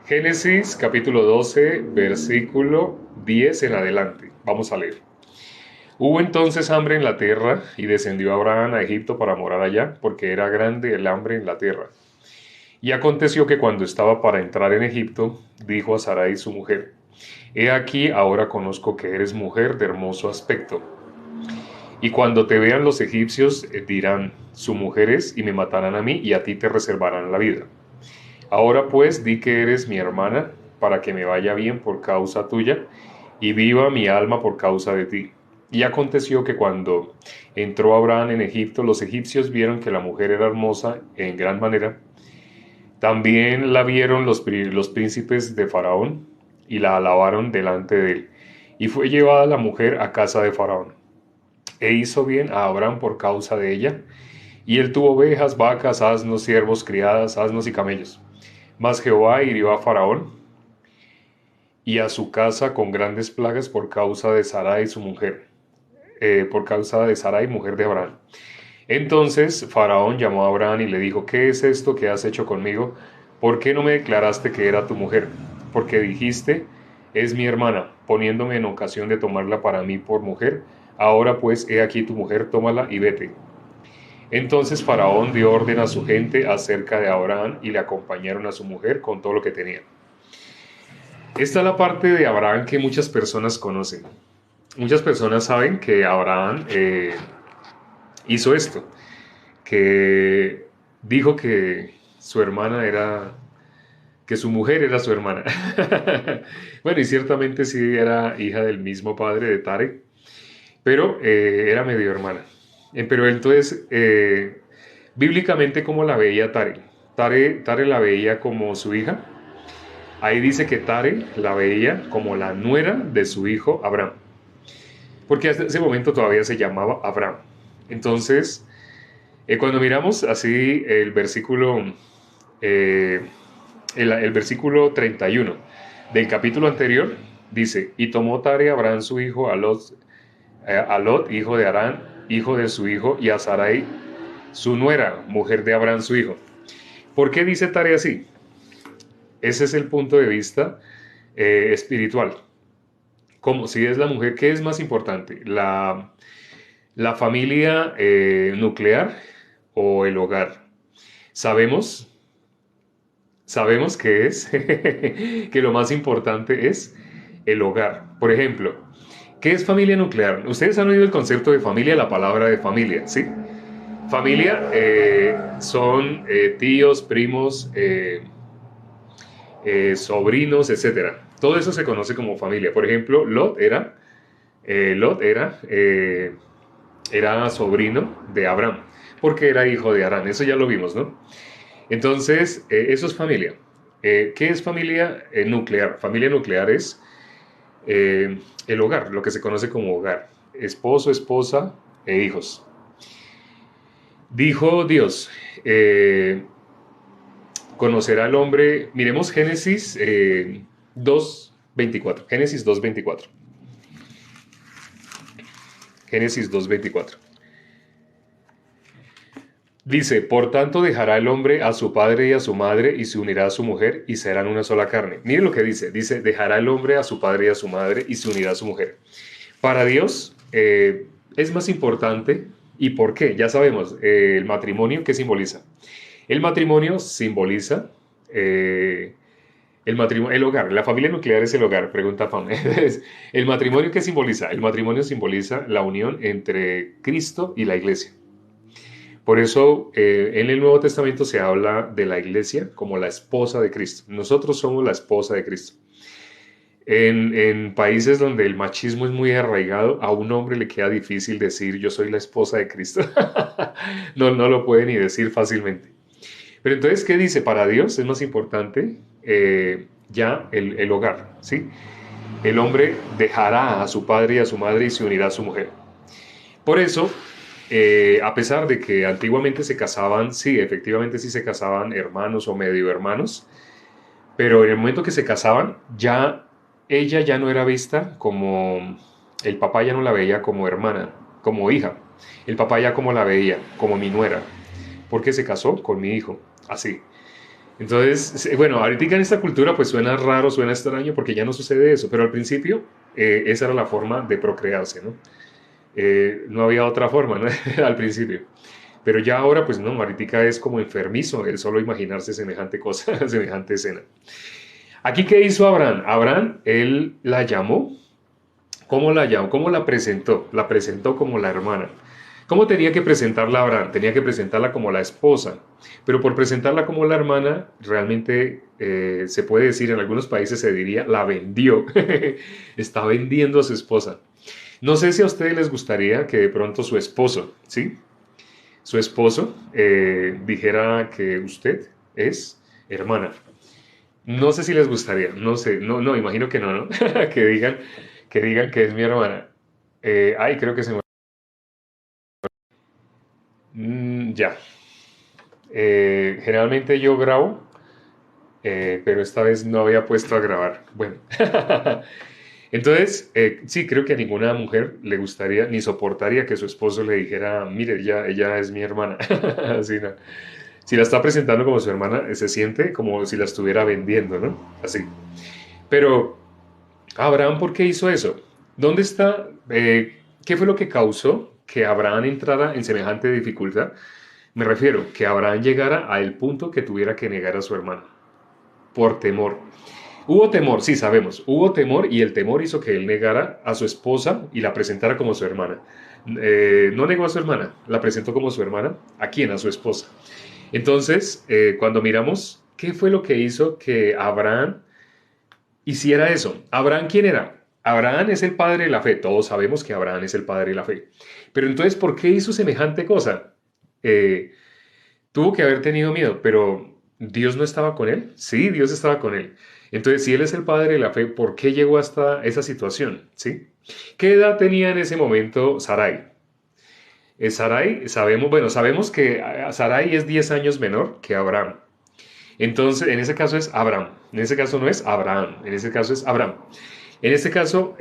Génesis capítulo 12, versículo 10 en adelante. Vamos a leer. Hubo entonces hambre en la tierra, y descendió Abraham a Egipto para morar allá, porque era grande el hambre en la tierra. Y aconteció que cuando estaba para entrar en Egipto, dijo a Sarai su mujer: He aquí, ahora conozco que eres mujer de hermoso aspecto. Y cuando te vean los egipcios, dirán: Su mujer es, y me matarán a mí, y a ti te reservarán la vida. Ahora pues di que eres mi hermana, para que me vaya bien por causa tuya, y viva mi alma por causa de ti. Y aconteció que cuando entró Abraham en Egipto, los egipcios vieron que la mujer era hermosa en gran manera. También la vieron los príncipes de Faraón, y la alabaron delante de él. Y fue llevada la mujer a casa de Faraón. E hizo bien a Abraham por causa de ella. Y él tuvo ovejas, vacas, asnos, siervos, criadas, asnos y camellos. Mas Jehová hirió a Faraón y a su casa con grandes plagas por causa de Sarai su mujer, por causa de Sarai, mujer de Abraham. Entonces Faraón llamó a Abraham y le dijo: ¿Qué es esto que has hecho conmigo? ¿Por qué no me declaraste que era tu mujer? Porque dijiste: es mi hermana, poniéndome en ocasión de tomarla para mí por mujer. Ahora pues, he aquí tu mujer, tómala y vete. Entonces Faraón dio orden a su gente acerca de Abraham, y le acompañaron a su mujer con todo lo que tenía. Esta es la parte de Abraham que muchas personas conocen. Muchas personas saben que Abraham hizo esto, que dijo que su hermana era, que su mujer era su hermana. Bueno, y ciertamente sí era hija del mismo padre de Tare, pero era medio hermana. Pero entonces, bíblicamente, ¿cómo la veía Tare? Tare la veía como su hija. Ahí dice que Tare la veía como la nuera de su hijo Abraham, porque hasta ese momento todavía se llamaba Abraham. Entonces, cuando miramos así el versículo, eh, el versículo 31 del capítulo anterior, dice: y tomó Tare a Abraham su hijo, a Lot, hijo de Harán, hijo de su hijo, y a Sarai su nuera, mujer de Abraham su hijo. ¿Por qué dice Tare así? Ese es el punto de vista espiritual. Como si es la mujer, ¿qué es más importante? La familia nuclear o el hogar. Sabemos, sabemos que es que lo más importante es el hogar. Por ejemplo, ¿qué es familia nuclear? Ustedes han oído el concepto de familia, la palabra de familia, ¿sí? Familia son tíos, primos, sobrinos, etcétera. Todo eso se conoce como familia. Por ejemplo, Lot era sobrino de Abraham, porque era hijo de Harán. Eso ya lo vimos, ¿no? Entonces, eso es familia. ¿Qué es familia nuclear? Familia nuclear es el hogar, lo que se conoce como hogar. Esposo, esposa e hijos. Dijo Dios: conocerá al hombre. Miremos Génesis 2:24. Génesis 2:24. Génesis 2:24. Dice: por tanto dejará el hombre a su padre y a su madre, y se unirá a su mujer, y serán una sola carne. Mire lo que dice. Dice: dejará el hombre a su padre y a su madre, y se unirá a su mujer. Para Dios es más importante. ¿Y por qué? Ya sabemos, el matrimonio, ¿qué simboliza? El matrimonio simboliza el hogar. La familia nuclear es el hogar, pregunta Pam. ¿El matrimonio qué simboliza? El matrimonio simboliza la unión entre Cristo y la iglesia. Por eso en el Nuevo Testamento se habla de la iglesia como la esposa de Cristo. Nosotros somos la esposa de Cristo. En países donde el machismo es muy arraigado, a un hombre le queda difícil decir: yo soy la esposa de Cristo. No lo puede ni decir fácilmente. Pero entonces, ¿qué dice? Para Dios es más importante ya el hogar, ¿sí? El hombre dejará a su padre y a su madre y se unirá a su mujer. Por eso, a pesar de que antiguamente se casaban, sí, efectivamente sí se casaban hermanos o medio hermanos, pero en el momento que se casaban, ya ella ya no era vista como, el papá ya no la veía como hermana, como hija. El papá ya como la veía, como mi nuera, porque se casó con mi hijo, así. Entonces, bueno, ahorita en esta cultura pues suena raro, suena extraño porque ya no sucede eso, pero al principio esa era la forma de procrearse, ¿no? No había otra forma, ¿no? Al principio. Pero ya ahora, pues no, ahorita es como enfermizo el solo imaginarse semejante cosa, semejante escena. Aquí, ¿qué hizo Abraham? Abraham, él la llamó. ¿Cómo la llamó? ¿Cómo la presentó? La presentó como la hermana. ¿Cómo tenía que presentarla Abraham? Tenía que presentarla como la esposa. Pero por presentarla como la hermana, realmente se puede decir, en algunos países se diría, la vendió. Está vendiendo a su esposa. No sé si a ustedes les gustaría que de pronto su esposo, ¿sí? Su esposo dijera que usted es hermana. No sé si les gustaría, no sé, no, imagino que no, ¿no? Que digan que es mi hermana. Ay, creo que se me... Ya. Generalmente yo grabo, pero esta vez no había puesto a grabar. Bueno. Entonces, sí, creo que a ninguna mujer le gustaría ni soportaría que su esposo le dijera, mire, ella es mi hermana. Así, ¿no? Si la está presentando como su hermana, se siente como si la estuviera vendiendo, ¿no? Así. Pero, Abraham, ¿por qué hizo eso? ¿Dónde está? ¿Qué fue lo que causó que Abraham entrara en semejante dificultad? Me refiero, que Abraham llegara al punto que tuviera que negar a su hermano, por temor. Hubo temor, sí sabemos, hubo temor y el temor hizo que él negara a su esposa y la presentara como su hermana. No negó a su hermana, la presentó como su hermana. ¿A quién? A su esposa. Entonces, cuando miramos, ¿qué fue lo que hizo que Abraham hiciera eso? ¿Abraham quién era? Abraham es el padre de la fe, todos sabemos que Abraham es el padre de la fe. Pero entonces, ¿por qué hizo semejante cosa? Eh, Tuvo que haber tenido miedo, pero ¿Dios no estaba con él? Sí, Dios estaba con él. Entonces, si él es el padre de la fe, ¿por qué llegó hasta esa situación? ¿Sí? ¿Qué edad tenía en ese momento Sarai? Sarai, sabemos, bueno, sabemos que Sarai es 10 años menor que Abraham. Entonces, en ese caso es Abraham. En ese caso no es Abraham. En ese caso es Abraham. En este caso,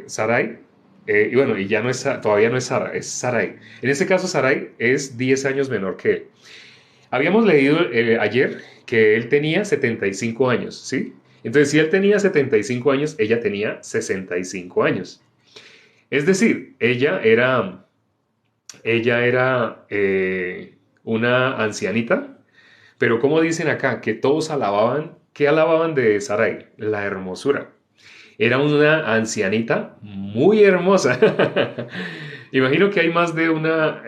Sarai, y bueno, y ya no es, todavía no es Sara, es Sarai. En este caso, Sarai es 10 años menor que él. Habíamos leído ayer que él tenía 75 años, ¿sí? Entonces, si él tenía 75 años, ella tenía 65 años. Es decir, ella era una ancianita, pero como dicen acá, que todos alababan, ¿qué alababan de Sarai? La hermosura. Era una ancianita muy hermosa. Imagino que hay más de una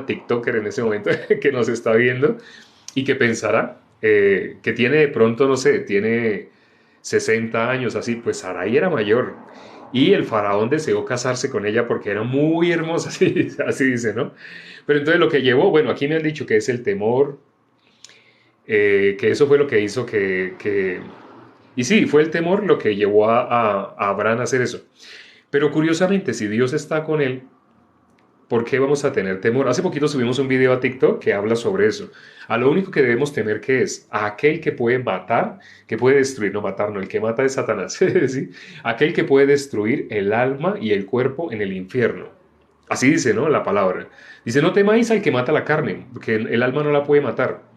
TikToker en ese momento que nos está viendo y que pensará que tiene de pronto, no sé, tiene 60 años, así, pues Sarai era mayor. Y el faraón deseó casarse con ella porque era muy hermosa, así dice, ¿no? Pero entonces lo que llevó, bueno, aquí me han dicho que es el temor, que eso fue lo que hizo y sí, fue el temor lo que llevó a Abraham a hacer eso. Pero curiosamente, si Dios está con él, ¿por qué vamos a tener temor? Hace poquito subimos un video a TikTok que habla sobre eso. A lo único que debemos temer que es a aquel que puede matar, que puede destruir, no matar, no, el que mata es Satanás, ¿sí? Aquel que puede destruir el alma y el cuerpo en el infierno. Así dice, ¿no? La palabra. Dice, no temáis al que mata la carne, porque el alma no la puede matar.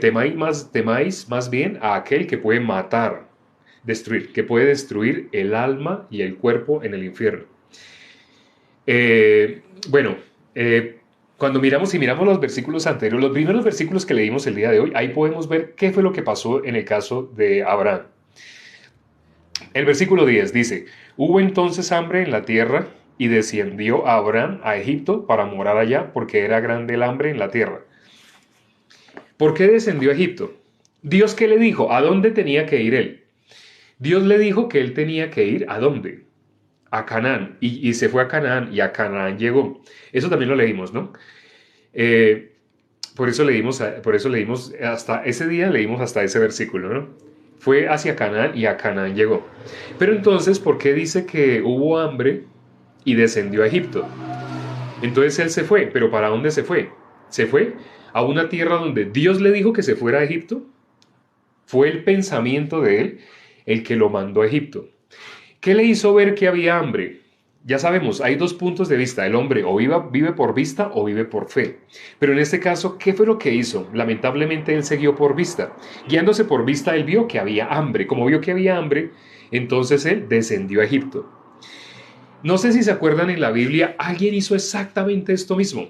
Temáis más bien a aquel que puede matar, destruir, que puede destruir el alma y el cuerpo en el infierno. Bueno, cuando miramos los versículos anteriores, los primeros versículos que leímos el día de hoy, ahí podemos ver qué fue lo que pasó en el caso de Abraham. El versículo 10 dice, hubo entonces hambre en la tierra y descendió Abraham a Egipto para morar allá porque era grande el hambre en la tierra. ¿Por qué descendió a Egipto? Dios, ¿qué le dijo? ¿A dónde tenía que ir él? Dios le dijo que él tenía que ir ¿a dónde? A Canaán. Y se fue a Canaán y a Canaán llegó. Eso también lo leímos, ¿no? Eh, por eso leímos hasta ese día, leímos hasta ese versículo, ¿no? Fue hacia Canaán y a Canaán llegó. Pero entonces, ¿por qué dice que hubo hambre y descendió a Egipto? Entonces él se fue, pero ¿para dónde se fue? Se fue a una tierra donde Dios le dijo que se fuera a Egipto. Fue el pensamiento de él el que lo mandó a Egipto. ¿Qué le hizo ver que había hambre? ya sabemos, hay dos puntos de vista. El hombre o vive por vista o vive por fe. Pero en este caso, ¿qué fue lo que hizo? Lamentablemente él siguió por vista. Guiándose por vista, él vio que había hambre. Como vio que había hambre, entonces él descendió a Egipto. No sé si se acuerdan, en la Biblia, alguien hizo exactamente esto mismo.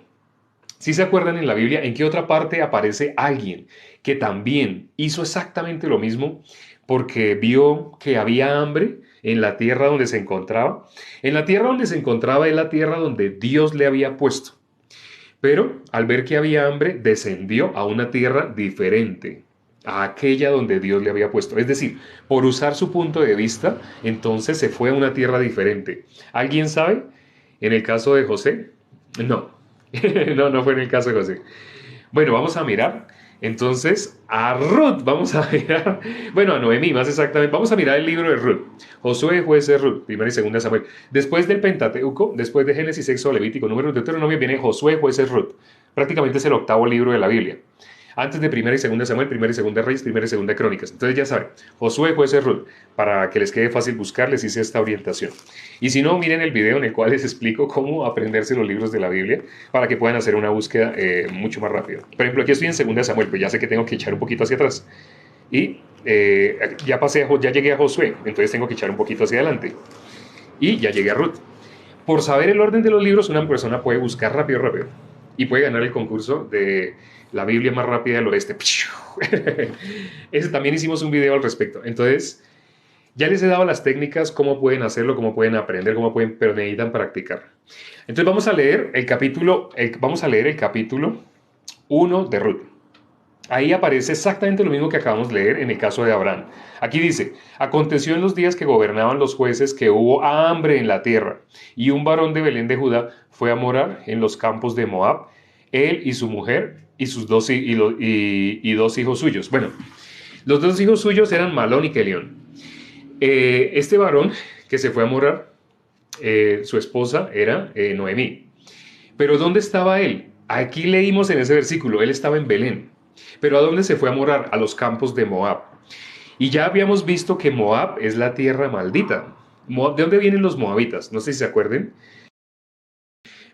Si se acuerdan, en la Biblia, ¿en qué otra parte aparece alguien que también hizo exactamente lo mismo porque vio que había hambre en la tierra donde se encontraba? En la tierra donde se encontraba es la tierra donde Dios le había puesto. Pero al ver que había hambre, descendió a una tierra diferente a aquella donde Dios le había puesto. Es decir, por usar su punto de vista, entonces se fue a una tierra diferente. ¿Alguien sabe? En el caso de José, no. No fue en el caso de José. Bueno, vamos a mirar entonces a Ruth. Vamos a mirar, bueno, a Noemí más exactamente. Vamos a mirar el libro de Ruth. Josué, Jueces, Ruth, primera y segunda Samuel. Después del Pentateuco, después de Génesis, Éxodo, Levítico, Números, Deuteronomio, viene Josué, Jueces, Ruth. Prácticamente es el octavo libro de la Biblia. Antes de primera y segunda Samuel, primera y segunda Reyes, primera y segunda Crónicas. Entonces ya saben, Josué, Jueces, Ruth, para que les quede fácil buscar, les hice esta orientación. Y si no, miren el video en el cual les explico cómo aprenderse los libros de la Biblia para que puedan hacer una búsqueda mucho más rápido. Por ejemplo, aquí estoy en segunda Samuel, pues ya sé que tengo que echar un poquito hacia atrás. Y ya llegué a Josué, entonces tengo que echar un poquito hacia adelante. Y ya llegué a Ruth. Por saber el orden de los libros, una persona puede buscar rápido y puede ganar el concurso de la Biblia más rápida del oeste. Ese también hicimos un video al respecto. Entonces, ya les he dado las técnicas, cómo pueden hacerlo, cómo pueden aprender, pero necesitan practicar. Entonces vamos a leer el capítulo 1 de Ruth. Ahí aparece exactamente lo mismo que acabamos de leer en el caso de Abraham. Aquí dice: aconteció en los días que gobernaban los jueces que hubo hambre en la tierra, y un varón de Belén de Judá fue a morar en los campos de Moab, él y su mujer y sus dos hijos suyos. Bueno, los dos hijos suyos eran Malón y Kelión. Este varón que se fue a morar, su esposa era Noemí. Pero ¿dónde estaba él? Aquí leímos en ese versículo, él estaba en Belén. Pero ¿a dónde se fue a morar? A los campos de Moab. Y ya habíamos visto que Moab es la tierra maldita. ¿De dónde vienen los moabitas? No sé si se acuerden.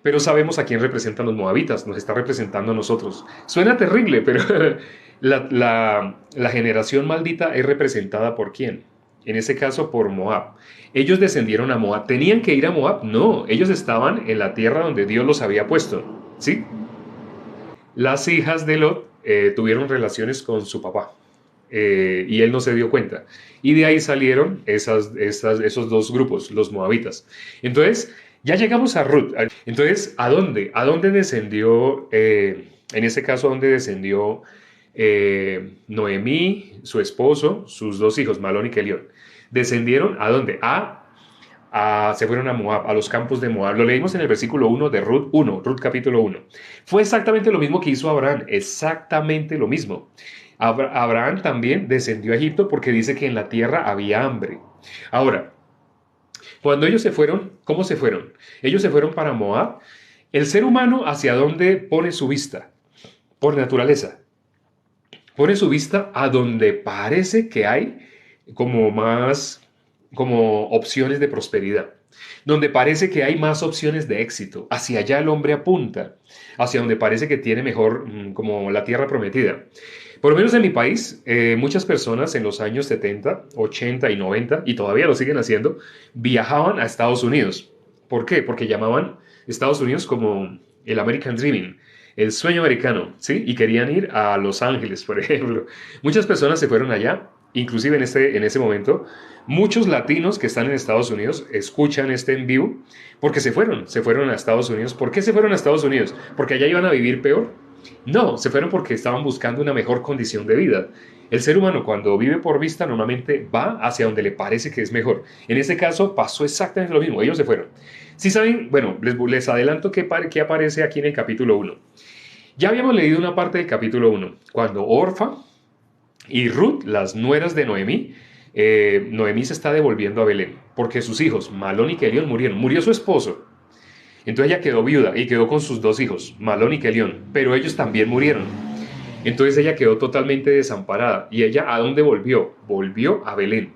Pero sabemos a quién representan los moabitas. Nos está representando a nosotros. Suena terrible, pero la generación maldita es representada ¿por quién? En ese caso por Moab. Ellos descendieron a Moab. ¿Tenían que ir a Moab? No, ellos estaban en la tierra donde Dios los había puesto. ¿Sí? Las hijas de Lot tuvieron relaciones con su papá y él no se dio cuenta. Y de ahí salieron esos dos grupos, los moabitas. Entonces, ya llegamos a Ruth. Entonces, ¿a dónde? ¿A dónde descendió, en ese caso, a dónde descendió Noemí, su esposo, sus dos hijos, Malón y Kelión? ¿Descendieron a dónde? Se fueron a Moab, a los campos de Moab. Lo leímos en el versículo 1 de Ruth 1, Ruth capítulo 1. Fue exactamente lo mismo que hizo Abraham, exactamente lo mismo. Abraham también descendió a Egipto porque dice que en la tierra había hambre. Ahora, cuando ellos se fueron, ¿cómo se fueron? Ellos se fueron para Moab. El ser humano, ¿hacia dónde pone su vista? Por naturaleza. Pone su vista a donde parece que hay como opciones de prosperidad, donde parece que hay más opciones de éxito. Hacia allá el hombre apunta, hacia donde parece que tiene mejor, como la tierra prometida. Por lo menos en mi país, muchas personas en los años 70, 80 y 90, y todavía lo siguen haciendo, viajaban a Estados Unidos. ¿Por qué? Porque llamaban Estados Unidos como el American Dreaming, el sueño americano, ¿sí? Y querían ir a Los Ángeles, por ejemplo. Muchas personas se fueron allá. Inclusive en ese momento, muchos latinos que están en Estados Unidos escuchan este en vivo porque se fueron a Estados Unidos. ¿Por qué se fueron a Estados Unidos? ¿Porque allá iban a vivir peor? No, se fueron porque estaban buscando una mejor condición de vida. El ser humano, cuando vive por vista, normalmente va hacia donde le parece que es mejor. En este caso pasó exactamente lo mismo, ellos se fueron. Si saben, bueno, les adelanto qué aparece aquí en el capítulo 1. Ya habíamos leído una parte del capítulo 1, cuando Orfa y Ruth, las nueras de Noemí, Noemí se está devolviendo a Belén, porque sus hijos, Malón y Kelión, murieron. Murió su esposo. Entonces ella quedó viuda y quedó con sus dos hijos, Malón y Kelión, pero ellos también murieron. Entonces ella quedó totalmente desamparada. ¿Y ella a dónde volvió? Volvió a Belén.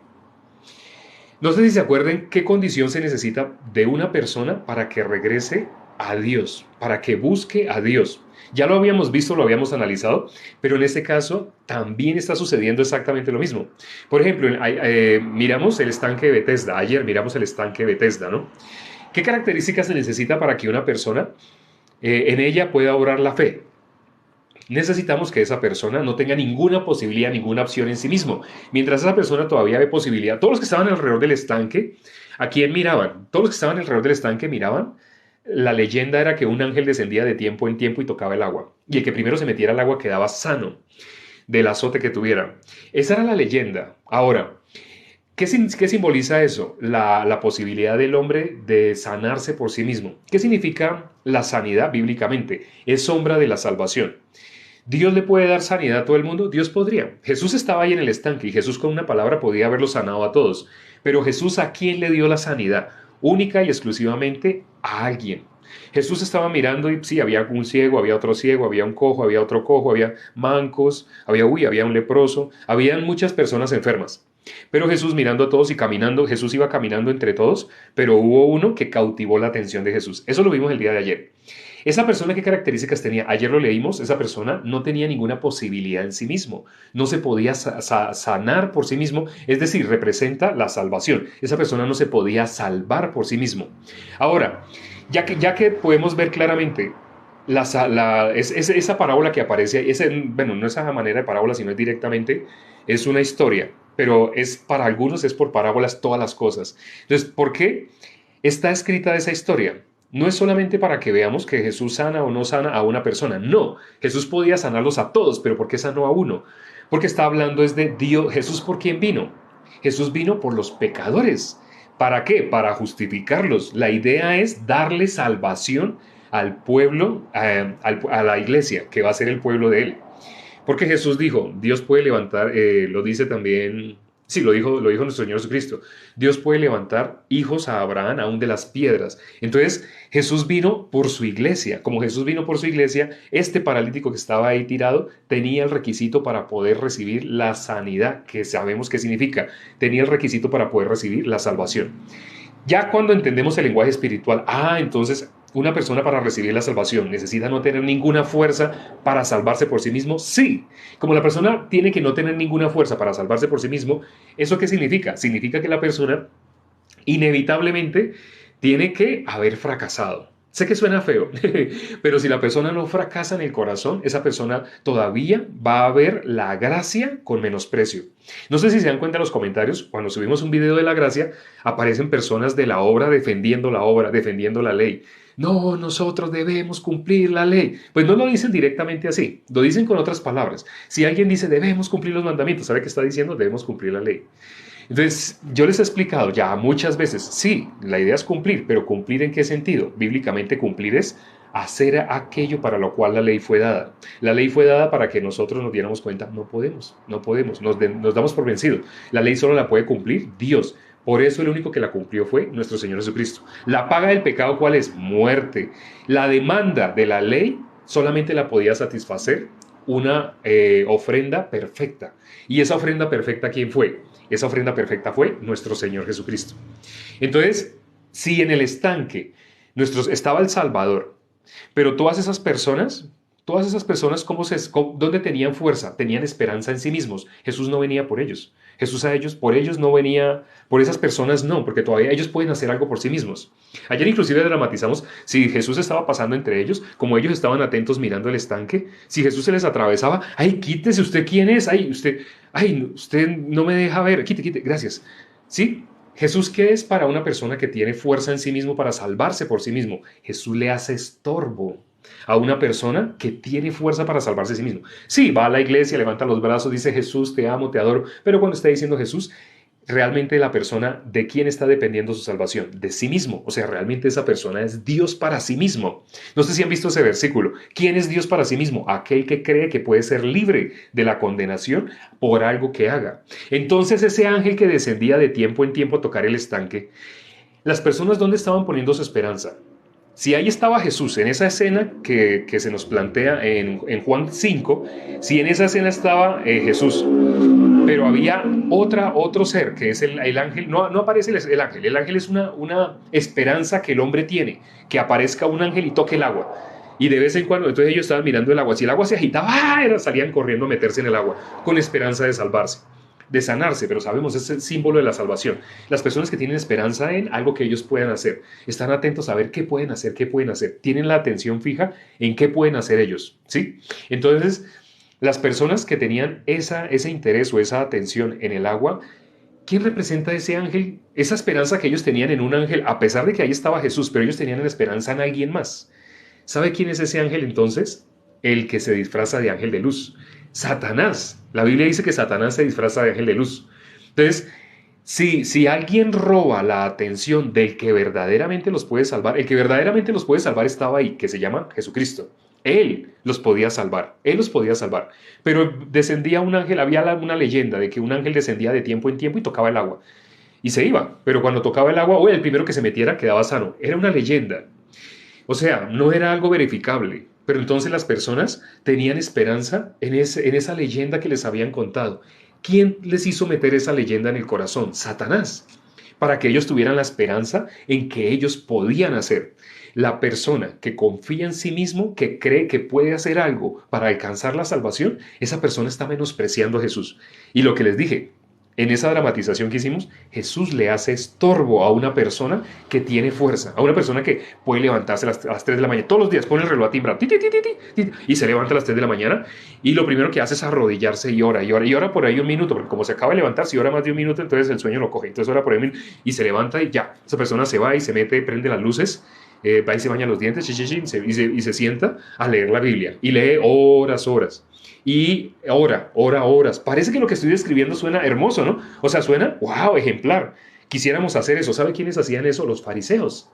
No sé si se acuerdan qué condición se necesita de una persona para que regrese a Dios, para que busque a Dios. Ya lo habíamos visto, lo habíamos analizado, pero en este caso también está sucediendo exactamente lo mismo. Por ejemplo, miramos el estanque de Bethesda. Ayer miramos el estanque de Bethesda, ¿no? ¿Qué características se necesita para que una persona en ella pueda obrar la fe? Necesitamos que esa persona no tenga ninguna posibilidad, ninguna opción en sí mismo. Mientras esa persona todavía ve posibilidad, todos los que estaban alrededor del estanque, ¿a quién miraban? Todos los que estaban alrededor del estanque miraban. La leyenda era que un ángel descendía de tiempo en tiempo y tocaba el agua. Y el que primero se metiera al agua quedaba sano del azote que tuviera. Esa era la leyenda. Ahora, ¿qué simboliza eso? La posibilidad del hombre de sanarse por sí mismo. ¿Qué significa la sanidad bíblicamente? Es sombra de la salvación. ¿Dios le puede dar sanidad a todo el mundo? Dios podría. Jesús estaba ahí en el estanque y Jesús con una palabra podía haberlo sanado a todos. Pero Jesús, ¿a quién le dio la sanidad? Única y exclusivamente a alguien. Jesús estaba mirando y sí, había un ciego, había otro ciego, había un cojo, había otro cojo, había mancos, había un leproso, habían muchas personas enfermas. Pero Jesús mirando a todos y caminando, Jesús iba caminando entre todos, pero hubo uno que cautivó la atención de Jesús. Eso lo vimos el día de ayer. Esa persona, ¿qué características tenía? Ayer lo leímos, esa persona no tenía ninguna posibilidad en sí mismo, no se podía sanar por sí mismo, es decir, representa la salvación. Esa persona no se podía salvar por sí mismo. Ahora, ya que podemos ver claramente esa parábola que aparece, bueno, no es esa manera de parábola, sino es directamente, es una historia, pero para algunos es por parábolas todas las cosas. Entonces, ¿por qué está escrita esa historia? No es solamente para que veamos que Jesús sana o no sana a una persona. No, Jesús podía sanarlos a todos, pero ¿por qué sanó a uno? Porque está hablando es de Dios. ¿Jesús por quién vino? Jesús vino por los pecadores. ¿Para qué? Para justificarlos. La idea es darle salvación al pueblo, a la iglesia, que va a ser el pueblo de él. Porque Jesús dijo, Dios puede levantar, lo dice también, sí, lo dijo nuestro Señor Jesucristo, Dios puede levantar hijos a Abraham aún de las piedras. Entonces Jesús vino por su iglesia. Como Jesús vino por su iglesia, este paralítico que estaba ahí tirado tenía el requisito para poder recibir la sanidad, que sabemos qué significa. Tenía el requisito para poder recibir la salvación. Ya cuando entendemos el lenguaje espiritual, entonces una persona para recibir la salvación necesita no tener ninguna fuerza para salvarse por sí mismo. Sí, como la persona tiene que no tener ninguna fuerza para salvarse por sí mismo, ¿eso qué significa? Significa que la persona inevitablemente tiene que haber fracasado. Sé que suena feo, pero si la persona no fracasa en el corazón, esa persona todavía va a ver la gracia con menosprecio. No sé si se dan cuenta en los comentarios, cuando subimos un video de la gracia, aparecen personas de la obra, defendiendo la ley. No, nosotros debemos cumplir la ley. Pues no lo dicen directamente así, lo dicen con otras palabras. Si alguien dice debemos cumplir los mandamientos, ¿sabe qué está diciendo? Debemos cumplir la ley. Entonces, yo les he explicado ya muchas veces, sí, la idea es cumplir, pero ¿cumplir en qué sentido? Bíblicamente cumplir es hacer aquello para lo cual la ley fue dada. La ley fue dada para que nosotros nos diéramos cuenta, no podemos, nos damos por vencidos. La ley solo la puede cumplir Dios. Por eso el único que la cumplió fue nuestro Señor Jesucristo. La paga del pecado, ¿cuál es? Muerte. La demanda de la ley solamente la podía satisfacer una ofrenda perfecta. ¿Y esa ofrenda perfecta quién fue? Esa ofrenda perfecta fue nuestro Señor Jesucristo. Entonces, si en el estanque estaba el Salvador, pero todas esas personas, ¿dónde tenían fuerza? Tenían esperanza en sí mismos. Jesús no venía por ellos. Jesús por ellos no venía, por esas personas no, porque todavía ellos pueden hacer algo por sí mismos. Ayer inclusive dramatizamos, si Jesús estaba pasando entre ellos, como ellos estaban atentos mirando el estanque, si Jesús se les atravesaba, ¡ay, quítese! ¿Usted quién es? Usted no me deja ver! Quite, gracias. ¿Sí? Jesús, ¿qué es para una persona que tiene fuerza en sí mismo para salvarse por sí mismo? Jesús le hace estorbo a una persona que tiene fuerza para salvarse a sí mismo. Sí, va a la iglesia, levanta los brazos, dice Jesús, te amo, te adoro, pero cuando está diciendo Jesús, realmente la persona, ¿de quién está dependiendo su salvación? De sí mismo. O sea, realmente esa persona es Dios para sí mismo. No sé si han visto ese versículo. ¿Quién es Dios para sí mismo? Aquel que cree que puede ser libre de la condenación por algo que haga. Entonces ese ángel que descendía de tiempo en tiempo a tocar el estanque, las personas, ¿dónde estaban poniendo su esperanza? Si ahí estaba Jesús, en esa escena que se nos plantea en Juan 5, si en esa escena estaba Jesús, pero había otro ser, que es el ángel, no aparece el ángel es una esperanza que el hombre tiene, que aparezca un ángel y toque el agua. Y de vez en cuando, entonces ellos estaban mirando el agua, si el agua se agitaba, salían corriendo a meterse en el agua, con esperanza de salvarse, de sanarse, pero sabemos, es el símbolo de la salvación. Las personas que tienen esperanza en algo que ellos puedan hacer, están atentos a ver qué pueden hacer, tienen la atención fija en qué pueden hacer ellos, ¿sí? Entonces, las personas que tenían ese interés o esa atención en el agua, ¿quién representa ese ángel? Esa esperanza que ellos tenían en un ángel, a pesar de que ahí estaba Jesús, pero ellos tenían la esperanza en alguien más. ¿Sabe quién es ese ángel entonces? El que se disfraza de ángel de luz. Satanás. La Biblia dice que Satanás se disfraza de ángel de luz. Entonces, si alguien roba la atención del que verdaderamente los puede salvar, el que verdaderamente los puede salvar estaba ahí, que se llama Jesucristo. Él los podía salvar, él los podía salvar. Pero descendía un ángel, había una leyenda de que un ángel descendía de tiempo en tiempo y tocaba el agua. Y se iba, pero cuando tocaba el agua, el primero que se metiera quedaba sano. Era una leyenda. O sea, no era algo verificable, pero entonces las personas tenían esperanza en esa leyenda que les habían contado. ¿Quién les hizo meter esa leyenda en el corazón? Satanás, para que ellos tuvieran la esperanza en que ellos podían hacer. La persona que confía en sí mismo, que cree que puede hacer algo para alcanzar la salvación, esa persona está menospreciando a Jesús. Y lo que les dije, en esa dramatización que hicimos, Jesús le hace estorbo a una persona que tiene fuerza, a una persona que puede levantarse a las 3 de la mañana, todos los días pone el reloj a timbrar, y se levanta a las 3 de la mañana, y lo primero que hace es arrodillarse y ora por ahí un minuto, porque como se acaba de levantar, si ora más de un minuto, entonces el sueño lo coge, entonces ora por ahí y se levanta y ya, esa persona se va y se mete, prende las luces, va y se baña los dientes, y se sienta a leer la Biblia, y lee horas. Y horas. Parece que lo que estoy describiendo suena hermoso, ¿no? O sea, suena, wow, ejemplar. Quisiéramos hacer eso. ¿Sabe quiénes hacían eso? Los fariseos.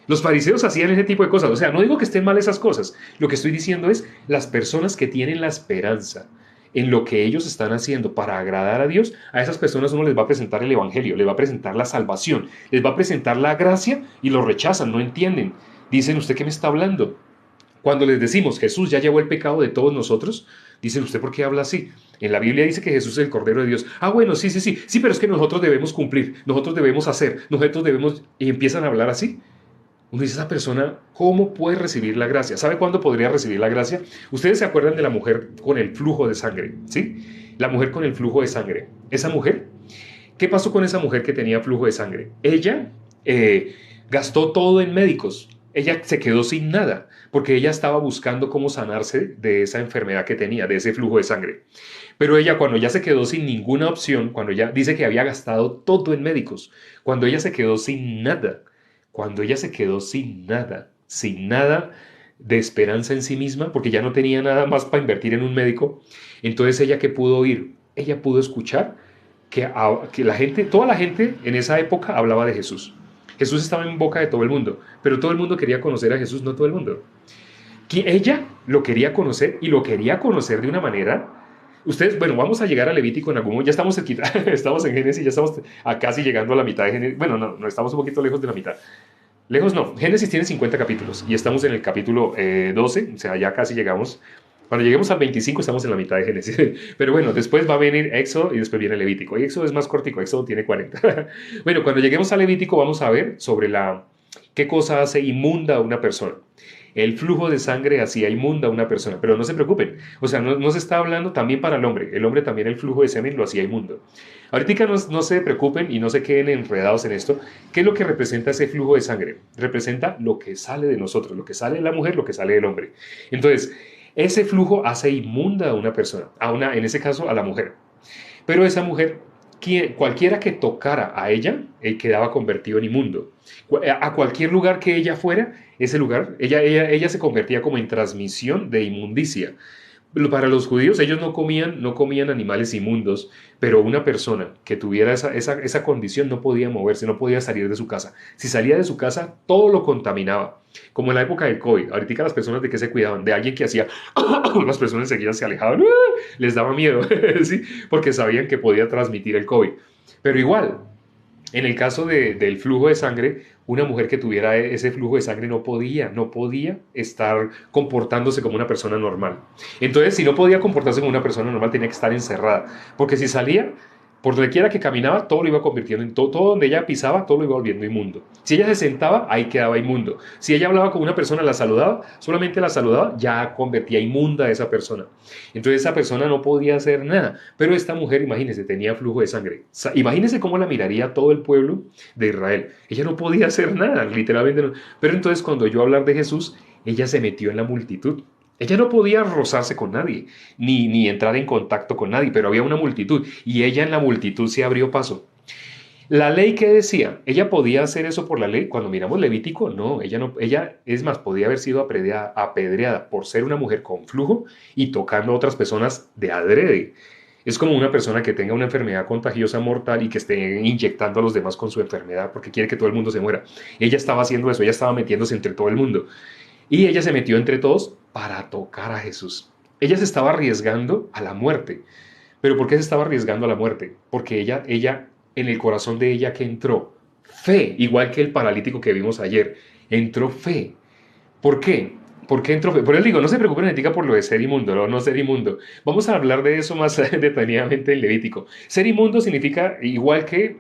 Los fariseos hacían ese tipo de cosas. O sea, no digo que estén mal esas cosas. Lo que estoy diciendo es las personas que tienen la esperanza en lo que ellos están haciendo para agradar a Dios, a esas personas uno les va a presentar el evangelio, les va a presentar la salvación, les va a presentar la gracia y lo rechazan, no entienden. Dicen, ¿usted qué me está hablando? Cuando les decimos, Jesús ya llevó el pecado de todos nosotros, dicen, ¿usted por qué habla así? En la Biblia dice que Jesús es el Cordero de Dios. Ah, bueno, sí, pero es que nosotros debemos cumplir, nosotros debemos hacer, nosotros debemos... Y empiezan a hablar así. Uno dice, esa persona, ¿cómo puede recibir la gracia? ¿Sabe cuándo podría recibir la gracia? Ustedes se acuerdan de la mujer con el flujo de sangre, ¿sí? La mujer con el flujo de sangre. Esa mujer, ¿qué pasó con esa mujer que tenía flujo de sangre? Ella gastó todo en médicos. Ella se quedó sin nada, porque ella estaba buscando cómo sanarse de esa enfermedad que tenía, de ese flujo de sangre. Pero ella, cuando ya se quedó sin ninguna opción, cuando ella dice que había gastado todo en médicos, cuando ella se quedó sin nada, sin nada de esperanza en sí misma, porque ya no tenía nada más para invertir en un médico, entonces ella, ¿qué pudo oír? Ella pudo escuchar que toda la gente en esa época hablaba de Jesús. Jesús estaba en boca de todo el mundo, pero todo el mundo quería conocer a Jesús, no todo el mundo. Ella lo quería conocer y lo quería conocer de una manera... Ustedes, bueno, vamos a llegar a Levítico en algún momento, ya estamos cerquita, estamos en Génesis, ya estamos casi llegando a la mitad de Génesis. Bueno, no, estamos un poquito lejos de la mitad. Lejos no, Génesis tiene 50 capítulos y estamos en el capítulo 12, o sea, ya casi llegamos. Cuando lleguemos al 25 estamos en la mitad de Génesis. Pero bueno, después va a venir Éxodo y después viene Levítico. Y Éxodo es más cortico, Éxodo tiene 40. Bueno, cuando lleguemos a Levítico vamos a ver sobre qué cosa hace inmunda a una persona. El flujo de sangre hacía inmunda a una persona, pero no se preocupen, o sea, no se está hablando también para el hombre también el flujo de semen lo hacía inmundo. Ahorita no se preocupen y no se queden enredados en esto. ¿Qué es lo que representa ese flujo de sangre? Representa lo que sale de nosotros, lo que sale de la mujer, lo que sale del hombre. Entonces, ese flujo hace inmunda a una persona, en ese caso a la mujer. Pero esa mujer, cualquiera que tocara a ella, quedaba convertido en inmundo. A cualquier lugar que ella fuera, ese lugar, ella se convertía como en transmisión de inmundicia. Para los judíos, ellos no comían animales inmundos, pero una persona que tuviera esa condición no podía moverse, no podía salir de su casa. Si salía de su casa, todo lo contaminaba. Como en la época del COVID. Ahorita las personas de qué se cuidaban, de alguien que hacía, las personas enseguida se alejaban, les daba miedo, ¿sí? Porque sabían que podía transmitir el COVID. Pero igual, en el caso del flujo de sangre, una mujer que tuviera ese flujo de sangre no podía estar comportándose como una persona normal. Entonces, si no podía comportarse como una persona normal, tenía que estar encerrada, porque si salía, por donde quiera que caminaba, todo lo iba convirtiendo en todo donde ella pisaba, todo lo iba volviendo inmundo. Si ella se sentaba, ahí quedaba inmundo. Si ella hablaba con una persona, la saludaba, solamente la saludaba, ya convertía inmunda a esa persona. Entonces esa persona no podía hacer nada. Pero esta mujer, imagínense, tenía flujo de sangre. Imagínense cómo la miraría todo el pueblo de Israel. Ella no podía hacer nada, literalmente no. Pero entonces cuando yo hablar de Jesús, ella se metió en la multitud. Ella no podía rozarse con nadie, ni entrar en contacto con nadie, pero había una multitud y ella en la multitud se abrió paso. La ley que decía, ella podía hacer eso por la ley. Cuando miramos Levítico, no, ella es más, podía haber sido apedreada por ser una mujer con flujo y tocando a otras personas de adrede. Es como una persona que tenga una enfermedad contagiosa mortal y que esté inyectando a los demás con su enfermedad porque quiere que todo el mundo se muera. Ella estaba haciendo eso, ella estaba metiéndose entre todo el mundo. Y ella se metió entre todos para tocar a Jesús. Ella se estaba arriesgando a la muerte. ¿Pero por qué se estaba arriesgando a la muerte? Porque ella, en el corazón de ella que entró fe, igual que el paralítico que vimos ayer, entró fe. ¿Por qué? ¿Por qué entró fe? Por eso digo, no se preocupen, Netica, por lo de ser inmundo, no ser inmundo. Vamos a hablar de eso más detenidamente en Levítico. Ser inmundo significa igual que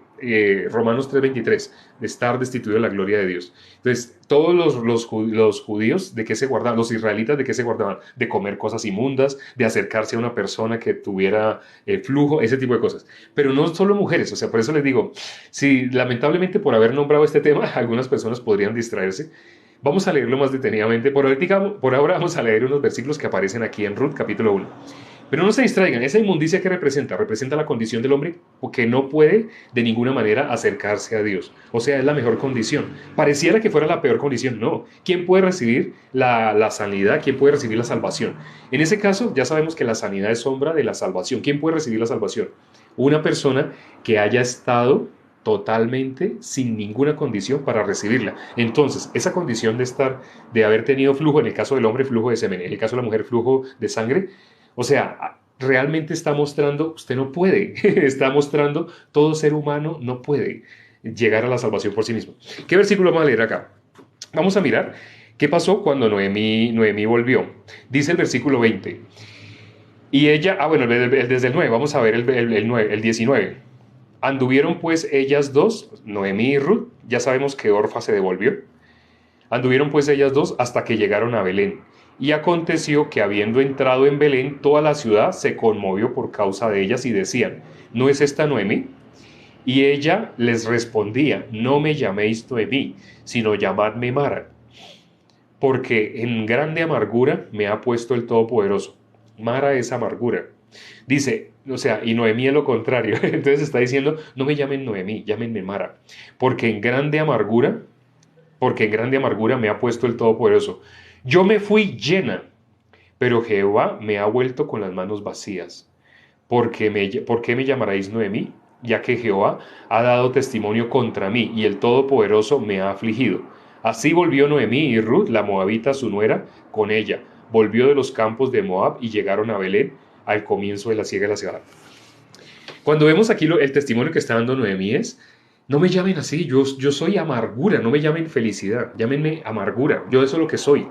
Romanos 3:23, de estar destituido de la gloria de Dios. Entonces, todos los judíos, ¿de qué se guardaban? Los israelitas, ¿de qué se guardaban? De comer cosas inmundas, de acercarse a una persona que tuviera flujo, ese tipo de cosas. Pero no solo mujeres, o sea, por eso les digo, si lamentablemente por haber nombrado este tema, algunas personas podrían distraerse. Vamos a leerlo más detenidamente. Por ahora vamos a leer unos versículos que aparecen aquí en Ruth capítulo 1. Pero no se distraigan, esa inmundicia que representa la condición del hombre que no puede de ninguna manera acercarse a Dios. O sea, es la mejor condición. Pareciera que fuera la peor condición, no. ¿Quién puede recibir la sanidad? ¿Quién puede recibir la salvación? En ese caso, ya sabemos que la sanidad es sombra de la salvación. ¿Quién puede recibir la salvación? Una persona que haya estado totalmente sin ninguna condición para recibirla. Entonces, esa condición de haber tenido flujo, en el caso del hombre, flujo de semen, en el caso de la mujer, flujo de sangre, o sea, realmente está mostrando, usted no puede, está mostrando, todo ser humano no puede llegar a la salvación por sí mismo. ¿Qué versículo vamos a leer acá? Vamos a mirar qué pasó cuando Noemí volvió. Dice el versículo 20. Y ella, bueno, desde el 9, vamos a ver el 19. Anduvieron pues ellas dos, Noemí y Ruth, ya sabemos que Orfa se devolvió. Anduvieron pues ellas dos hasta que llegaron a Belén. Y aconteció que habiendo entrado en Belén, toda la ciudad se conmovió por causa de ellas y decían, ¿no es esta Noemí? Y ella les respondía, no me llaméis Noemí, sino llamadme Mara, porque en grande amargura me ha puesto el Todopoderoso. Mara es amargura. Dice, o sea, y Noemí es lo contrario. Entonces está diciendo, no me llamen Noemí, llámenme Mara, porque en grande amargura, me ha puesto el Todopoderoso. Yo me fui llena, pero Jehová me ha vuelto con las manos vacías. ¿Por qué me llamaréis Noemí? Ya que Jehová ha dado testimonio contra mí y el Todopoderoso me ha afligido. Así volvió Noemí y Ruth, la moabita, su nuera, con ella. Volvió de los campos de Moab y llegaron a Belén al comienzo de la siega de la ciudad. Cuando vemos aquí el testimonio que está dando Noemí es, no me llamen así, yo soy amargura, no me llamen felicidad, llámenme amargura, yo eso es lo que soy.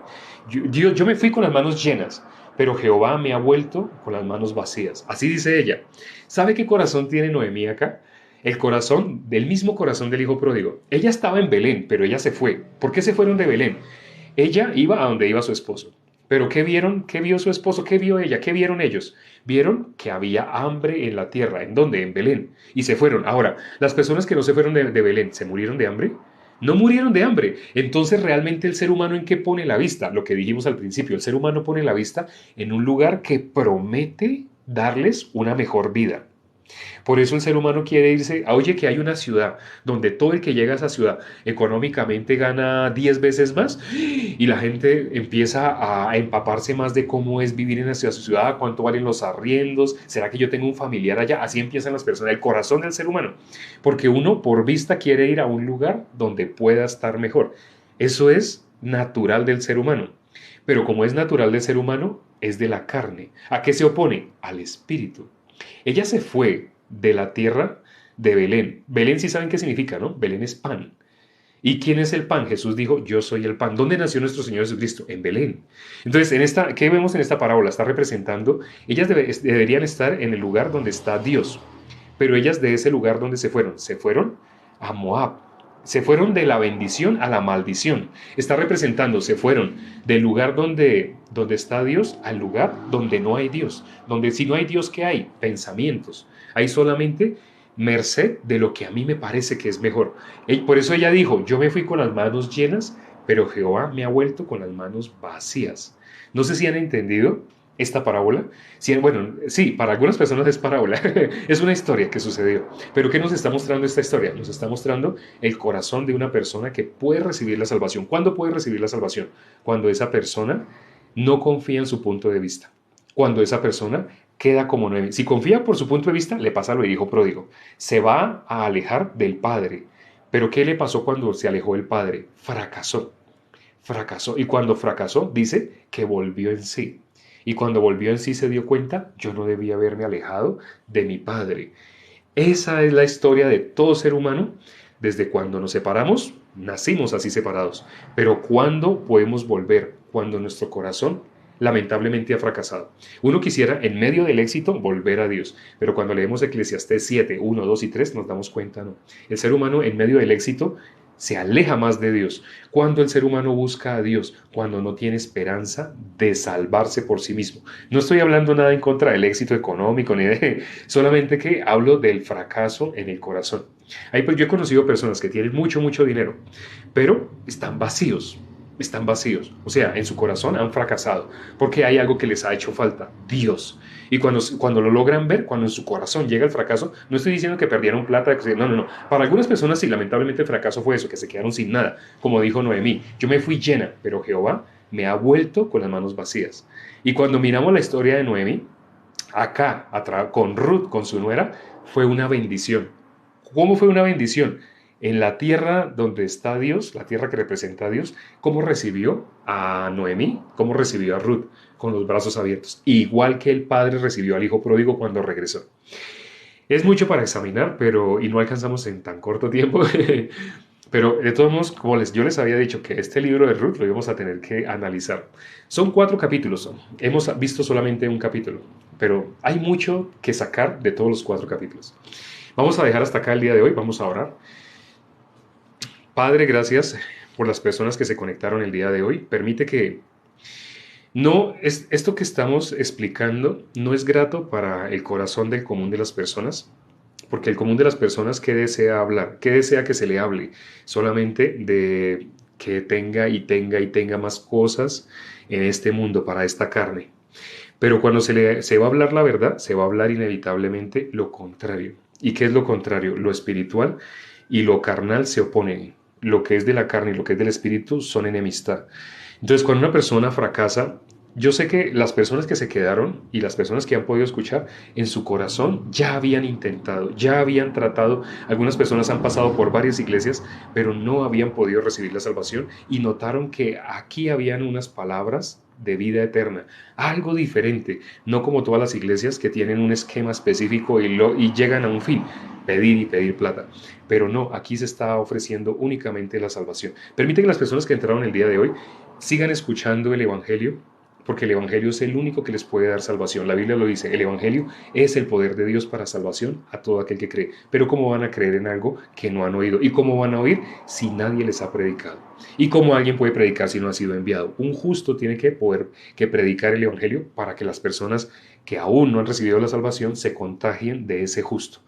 Yo me fui con las manos llenas, pero Jehová me ha vuelto con las manos vacías. Así dice ella. ¿Sabe qué corazón tiene Noemí acá? El corazón, del mismo corazón del hijo pródigo. Ella estaba en Belén, pero ella se fue. ¿Por qué se fueron de Belén? Ella iba a donde iba su esposo. Pero ¿qué vieron? ¿Qué vio su esposo? ¿Qué vio ella? ¿Qué vieron ellos? Vieron que había hambre en la tierra. ¿En dónde? En Belén. Y se fueron. Ahora, las personas que no se fueron de Belén, ¿se murieron de hambre? No murieron de hambre. Entonces, ¿realmente el ser humano en qué pone la vista? Lo que dijimos al principio, el ser humano pone la vista en un lugar que promete darles una mejor vida. Por eso el ser humano quiere irse, oye, que hay una ciudad donde todo el que llega a esa ciudad económicamente gana 10 veces más y la gente empieza a empaparse más de cómo es vivir en esa ciudad, cuánto valen los arriendos, será que yo tengo un familiar allá, así empiezan las personas, el corazón del ser humano, porque uno por vista quiere ir a un lugar donde pueda estar mejor. Eso es natural del ser humano, pero como es natural del ser humano, es de la carne. ¿A qué se opone? Al espíritu. Ella se fue de la tierra de Belén. Belén sí saben qué significa, ¿no? Belén es pan. ¿Y quién es el pan? Jesús dijo, yo soy el pan. ¿Dónde nació nuestro Señor Jesucristo? En Belén. Entonces, ¿qué vemos en esta parábola? Está representando, ellas deberían estar en el lugar donde está Dios, pero ellas de ese lugar donde se fueron a Moab. Se fueron de la bendición a la maldición. Está representando, se fueron del lugar donde está Dios al lugar donde no hay Dios. Donde si no hay Dios, ¿qué hay? Pensamientos. Hay solamente merced de lo que a mí me parece que es mejor. Por eso ella dijo, yo me fui con las manos llenas, pero Jehová me ha vuelto con las manos vacías. No sé si han entendido esta parábola. Sí, bueno, sí, para algunas personas es parábola, es una historia que sucedió. Pero ¿qué nos está mostrando esta historia? Nos está mostrando el corazón de una persona que puede recibir la salvación. ¿Cuándo puede recibir la salvación? Cuando esa persona no confía en su punto de vista. Cuando esa persona queda como nueve. Si confía por su punto de vista, le pasa lo del hijo pródigo. Se va a alejar del padre. Pero ¿qué le pasó cuando se alejó del padre? Fracasó. Fracasó. Y cuando fracasó, dice que volvió en sí. Y cuando volvió en sí se dio cuenta, yo no debía haberme alejado de mi padre. Esa es la historia de todo ser humano. Desde cuando nos separamos, nacimos así separados. Pero ¿cuándo podemos volver? Cuando nuestro corazón lamentablemente ha fracasado. Uno quisiera, en medio del éxito, volver a Dios. Pero cuando leemos Eclesiastés 7, 1, 2 y 3, nos damos cuenta, no. El ser humano, en medio del éxito, se aleja más de Dios. Cuando el ser humano busca a Dios, cuando no tiene esperanza de salvarse por sí mismo. No estoy hablando nada en contra del éxito económico, ni de, solamente que hablo del fracaso en el corazón. Ahí pues yo he conocido personas que tienen mucho, mucho dinero, pero están vacíos. Están vacíos, o sea, en su corazón han fracasado, porque hay algo que les ha hecho falta, Dios. Y cuando lo logran ver, cuando en su corazón llega el fracaso, no estoy diciendo que perdieron plata, no, no, no. Para algunas personas sí, lamentablemente el fracaso fue eso, que se quedaron sin nada. Como dijo Noemí, yo me fui llena, pero Jehová me ha vuelto con las manos vacías. Y cuando miramos la historia de Noemí, acá, con Ruth, con su nuera, fue una bendición. ¿Cómo fue una bendición? En la tierra donde está Dios, la tierra que representa a Dios, ¿cómo recibió a Noemí? ¿Cómo recibió a Ruth? Con los brazos abiertos. Igual que el padre recibió al hijo pródigo cuando regresó. Es mucho para examinar, y no alcanzamos en tan corto tiempo. Pero de todos modos, como yo les había dicho que este libro de Ruth lo íbamos a tener que analizar. Son 4 capítulos. Hemos visto solamente un capítulo, pero hay mucho que sacar de todos los 4 capítulos. Vamos a dejar hasta acá el día de hoy. Vamos a orar. Padre, gracias por las personas que se conectaron el día de hoy. Permite que esto que estamos explicando no es grato para el corazón del común de las personas, porque el común de las personas, ¿qué desea hablar? ¿Qué desea que se le hable? Solamente de que tenga y tenga y tenga más cosas en este mundo para esta carne. Pero cuando se va a hablar la verdad, se va a hablar inevitablemente lo contrario. ¿Y qué es lo contrario? Lo espiritual y lo carnal se oponen. Lo que es de la carne y lo que es del espíritu son enemistad. Entonces, cuando una persona fracasa, yo sé que las personas que se quedaron y las personas que han podido escuchar en su corazón ya habían intentado, ya habían tratado. Algunas personas han pasado por varias iglesias, pero no habían podido recibir la salvación y notaron que aquí habían unas palabras de vida eterna, algo diferente, no como todas las iglesias que tienen un esquema específico y llegan a un fin, pedir y pedir plata. Pero no, aquí se está ofreciendo únicamente la salvación. Permite que las personas que entraron el día de hoy sigan escuchando el Evangelio, porque el Evangelio es el único que les puede dar salvación. La Biblia lo dice, el Evangelio es el poder de Dios para salvación a todo aquel que cree. Pero ¿cómo van a creer en algo que no han oído? ¿Y cómo van a oír si nadie les ha predicado? ¿Y cómo alguien puede predicar si no ha sido enviado? Un justo tiene que predicar el Evangelio para que las personas que aún no han recibido la salvación se contagien de ese justo.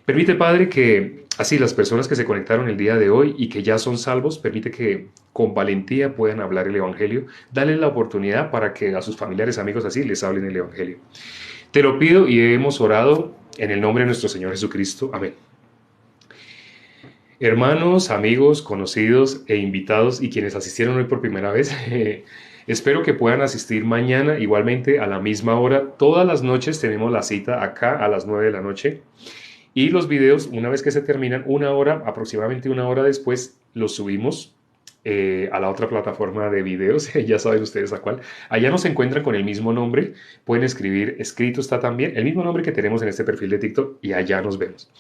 Permite, Padre, que así las personas que se conectaron el día de hoy y que ya son salvos, permite que con valentía puedan hablar el Evangelio. Dale la oportunidad para que a sus familiares, amigos así, les hablen el Evangelio. Te lo pido y hemos orado en el nombre de nuestro Señor Jesucristo. Amén. Hermanos, amigos, conocidos e invitados y quienes asistieron hoy por primera vez, espero que puedan asistir mañana igualmente a la misma hora. Todas las noches tenemos la cita acá a las 9 de la noche. Y los videos, una vez que se terminan, aproximadamente una hora después, los subimos a la otra plataforma de videos, ya saben ustedes a cuál. Allá nos encuentran con el mismo nombre, pueden escribir, escrito está también, el mismo nombre que tenemos en este perfil de TikTok y allá nos vemos.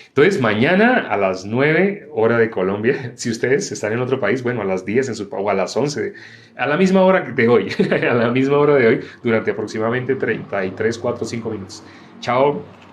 Entonces, mañana a las 9 hora de Colombia, si ustedes están en otro país, bueno, a las 10 o a las 11, a la misma hora de hoy, a la misma hora de hoy, durante aproximadamente 33, 4, 5 minutos. Chao.